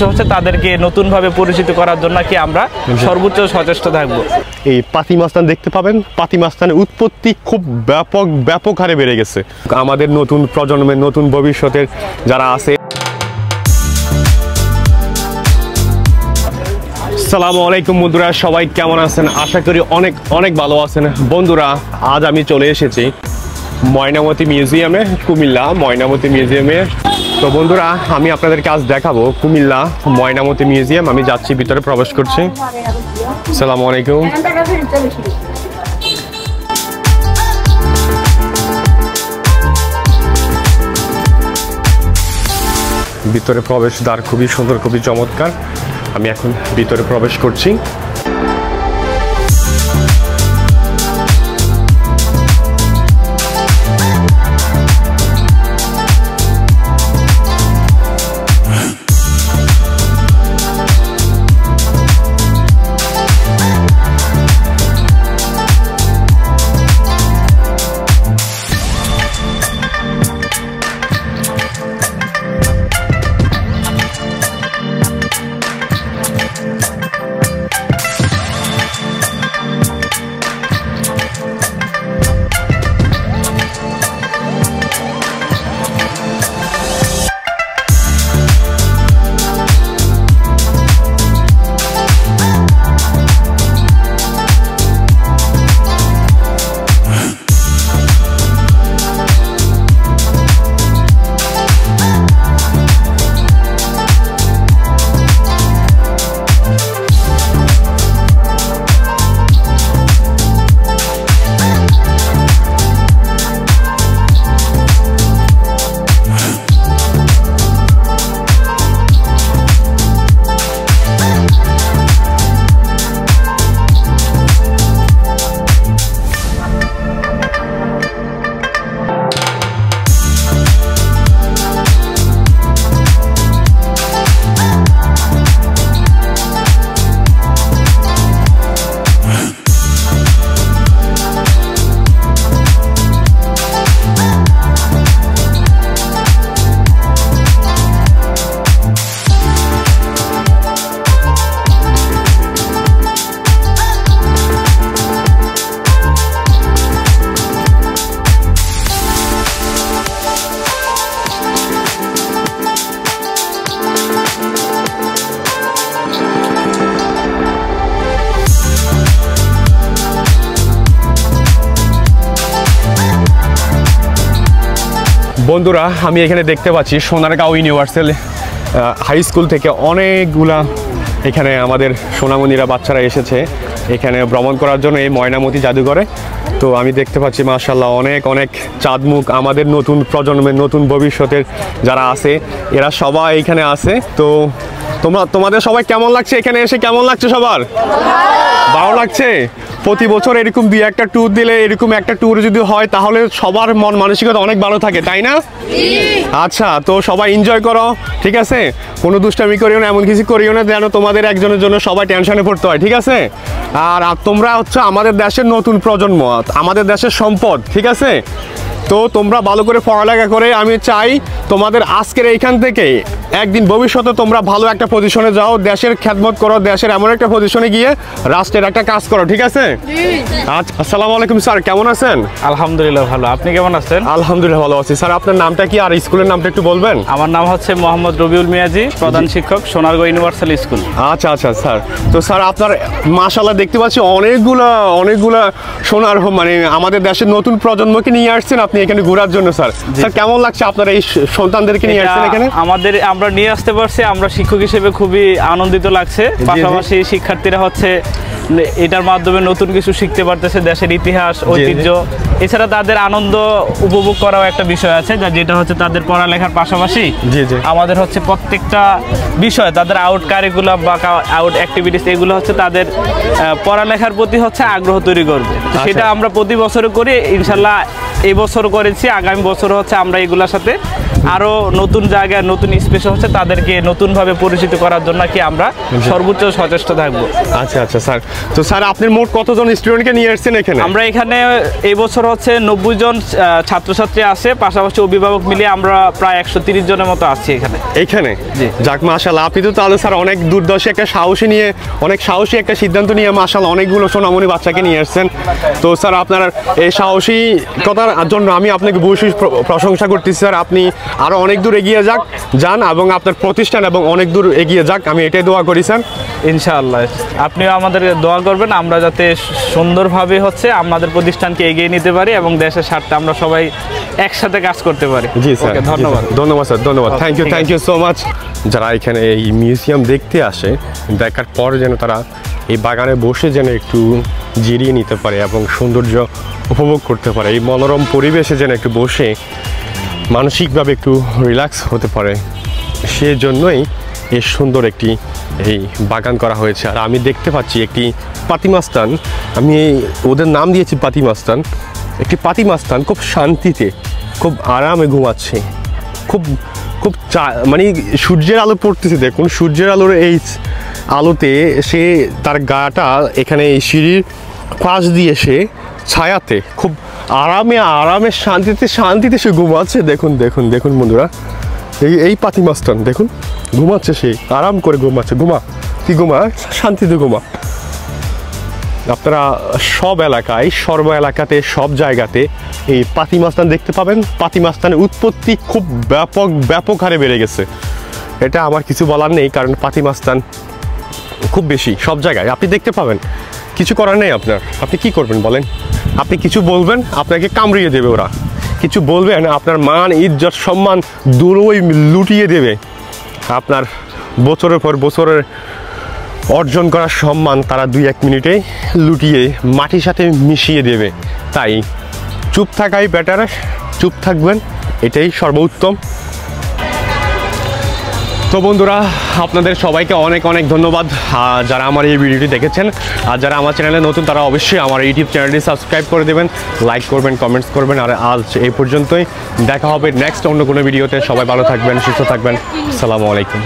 হচ্ছে তাদেরকে নতুনভাবে পরিচিত করার জন্য কি আমরা সর্বোচ্চ সচেষ্ট থাকব। এই পাতি মাস্তান দেখতে পাবেন, পাতি মাস্তানের উৎপত্তি খুব ব্যাপক হারে বেড়ে গেছে। আমাদের নতুন প্রজন্মের নতুন ভবিষ্যতের যারা আছে। আসসালামু আলাইকুম বন্ধুরা, সবাই কেমন আছেন? আশা করি অনেক অনেক ভালো আছেন। বন্ধুরা, আজ আমি চলে এসেছি ময়নামতি মিউজিয়ামে, কুমিল্লা ময়নামতি মিউজিয়ামে। তো বন্ধুরা, আমি আপনাদেরকে আজ দেখাবো কুমিল্লা ময়নামতি মিউজিয়াম। আমি যাচ্ছি, ভিতরে প্রবেশ করছি। আসসালামু আলাইকুম। ভিতরে প্রবেশ দ্বার খুবই সুন্দর, খুবই চমৎকার। আমি এখন ভিতরে প্রবেশ করছি। বন্ধুরা, আমি এখানে দেখতে পাচ্ছি সোনারগাঁও ইউনিভার্সাল হাই স্কুল থেকে অনেকগুলা এখানে আমাদের সোনামণিরা বাচ্চারা এসেছে এখানে ভ্রমণ করার জন্য এই ময়নামতি জাদুঘরে। তো আমি দেখতে পাচ্ছি মাশাআল্লাহ অনেক অনেক চাঁদমুখ আমাদের নতুন প্রজন্মের নতুন ভবিষ্যতের যারা আছে এরা সবাই এখানে আছে। তো তোমাদের সবাই কেমন লাগছে এখানে এসে? কেমন লাগছে সবার? ভালো লাগছে? প্রতি বছর এরকম দুই একটা ট্যুর দিলে, এরকম একটা ট্যুর যদি হয় তাহলে সবার মন মানসিকতা অনেক ভালো থাকে, তাই না? আচ্ছা, তো সবাই এনজয় করো, ঠিক আছে? কোনো দুষ্টামি করিও না, এমন কিছু করিও না যেন তোমাদের একজনের জন্য সবাই টেনশনে পড়তে হয়, ঠিক আছে? আর তোমরা হচ্ছে আমাদের দেশের নতুন প্রজন্ম, আমাদের দেশের সম্পদ, ঠিক আছে? তো তোমরা ভালো করে পড়ালেখা করে আমি চাই তোমাদের আজকের এইখান থেকে একদিন ভবিষ্যতে তোমরা ভালো একটা পজিশনে যাও, দেশের খেদমত করো, দেশের এমন একটা পজিশনে গিয়ে রাষ্ট্রের একটা কাজ করো, ঠিক আছে? আচ্ছা, আসসালামু আলাইকুম স্যার, কেমন আছেন? আলহামদুলিল্লাহ ভালো, আপনি কেমন আছেন? আলহামদুলিল্লাহ ভালো আছি। স্যার, আপনার নামটা কি আর স্কুলের নামটা একটু বলবেন? আমার নাম হচ্ছে মোহাম্মদ রবিউল মিয়াজি, প্রধান শিক্ষক, সোনারগাঁও ইউনিভার্সাল স্কুল। আচ্ছা আচ্ছা স্যার, তো স্যার আপনার মাশাআল্লাহ দেখতে পাচ্ছি অনেকগুলা সোনার মানে আমাদের দেশের নতুন প্রজন্মকে নিয়ে আসছেন আপনি এখানে ঘোরার জন্য। স্যার স্যার কেমন লাগছে আপনার এই সন্তানদেরকে নিয়ে আসছেন এখানে? আমরা নিয়ে আসতে পারছি, আমরা শিক্ষক হিসেবে খুবই আনন্দিত লাগছে। পাশাপাশি শিক্ষার্থীরা হচ্ছে এটার মাধ্যমে নতুন কিছু শিখতে পারতেছে, দেশের ইতিহাস, ঐতিহ্য। এছাড়া তাদের আনন্দ উপভোগ করাও একটা বিষয় আছে, যেটা হচ্ছে তাদের পড়ালেখার পাশাপাশি আমাদের হচ্ছে প্রত্যেকটা বিষয়, তাদের আউট কারিকুলাম বা আউট অ্যাক্টিভিটিস, এগুলো হচ্ছে তাদের পড়ালেখার প্রতি হচ্ছে আগ্রহ তৈরি করবে। সেটা আমরা প্রতি বছর করি, ইনশাল্লাহ এই বছর করেছি, আগামী বছর হচ্ছে আমরা এগুলোর সাথে আরো নতুন জায়গায় নতুন স্পেস হচ্ছে তাদেরকে নতুনভাবে পরিচিত করার জন্য কি আমরা সর্বোচ্চ সচেষ্ট থাকবো। আচ্ছা আচ্ছা স্যার, তো স্যার আপনি মোট কতজন স্টুডেন্টকে নিয়ে আসছেন এখানে? আমরা এখানে এই বছর হচ্ছে 90 জন ছাত্রছাত্রী আছে, পাশাপাশি অভিভাবক মিলিয়ে আমরা প্রায় 130 জনের মতো আছি এখানে। জি, যাক মাশাআল্লাহ, আপনি তো তাহলে স্যার অনেক দুর্দর্শী একটা সাহসী একটা সিদ্ধান্ত নিয়ে মাশাআল্লাহ অনেকগুলো সোনামণি বাচ্চাকে নিয়ে আসছেন। তো স্যার আপনার এই সাহসিকতার জন্য আমি আপনাকে বিশেষ প্রশংসা করতেছি স্যার। আপনি আরো অনেক দূর এগিয়ে যান এবং আপনার প্রতিষ্ঠান এবং অনেক দূর এগিয়ে যাক, আমি এটাই দোয়া করি স্যার। ইনশাআল্লাহ আপনিও আমাদের দোয়া করবেন, আমরা যাতে সুন্দরভাবে হচ্ছে আমাদের প্রতিষ্ঠানকে এগিয়ে নিতে পারি এবং দেশের স্বার্থে আমরা সবাই একসাথে কাজ করতে পারি। জি স্যার, ধন্যবাদ। ধন্যবাদ স্যার, ধন্যবাদ, থ্যাংক ইউ সো মাচ। যারা এখানে এই মিউজিয়াম দেখতে আসে, দেখার পর যেন তারা এই বাগানে বসে যেন একটু জিরিয়ে নিতে পারে এবং সৌন্দর্য উপভোগ করতে পারে, এই মনোরম পরিবেশে যেন একটু বসে মানসিকভাবে একটু রিল্যাক্স হতে পারে, সেজন্যই এই সুন্দর একটি এই বাগান করা হয়েছে। আর আমি দেখতে পাচ্ছি একটি পাতিমাস্তান, আমি ওদের নাম দিয়েছি পাতিমাস্তান। একটি পাতিমাস্তান খুব শান্তিতে খুব আরামে ঘুমাচ্ছে, খুব খুব মানে সূর্যের আলো পড়তেছে, দেখুন সূর্যের আলোর এই আলোতে সে তার গাটা এখানে এই সিঁড়ির পাশ দিয়ে সে ছায়াতে খুব আরামে শান্তিতে সে ঘুমাচ্ছে। দেখুন বন্ধুরা, এই পাতিমাস্তান দেখুন ঘুমাচ্ছে, সে আরাম করে ঘুমাচ্ছে। ঘুমা শান্তিতে ঘুমা। আপনারা সর্ব এলাকাতে সব জায়গাতে এই পাতিমাস্তান দেখতে পাবেন। পাতিমাস্তানের উৎপত্তি খুব ব্যাপক হারে বেড়ে গেছে, এটা আমার কিছু বলার নেই, কারণ পাতিমাস্তান খুব বেশি সব জায়গায় আপনি দেখতে পাবেন। কিছু করার নেই আপনার, আপনি কি করবেন বলেন? আপনি কিছু বলবেন, আপনাকে কামড়িয়ে দেবে ওরা। কিছু বলবেন, আপনার মান ইজ্জত সম্মান দুটোই লুটিয়ে দেবে। আপনার বছরের পর বছরের অর্জন করা সম্মান তারা 2-1 মিনিটে লুটিয়ে মাটির সাথে মিশিয়ে দেবে। তাই চুপ থাকাই বেটার, চুপ থাকবেন, এটাই সর্বোত্তম। তো বন্ধুরা, আপনাদের সবাইকে অনেক ধন্যবাদ যারা আমার এই ভিডিওটি দেখেছেন। আর যারা আমার চ্যানেলে নতুন তারা অবশ্যই আমার ইউটিউব চ্যানেলটি সাবস্ক্রাইব করে দেবেন, লাইক করবেন, কমেন্টস করবেন। আর আজ এই পর্যন্তই, দেখা হবে নেক্সট অন্য কোনো ভিডিওতে। সবাই ভালো থাকবেন, সুস্থ থাকবেন। আসসালামু আলাইকুম।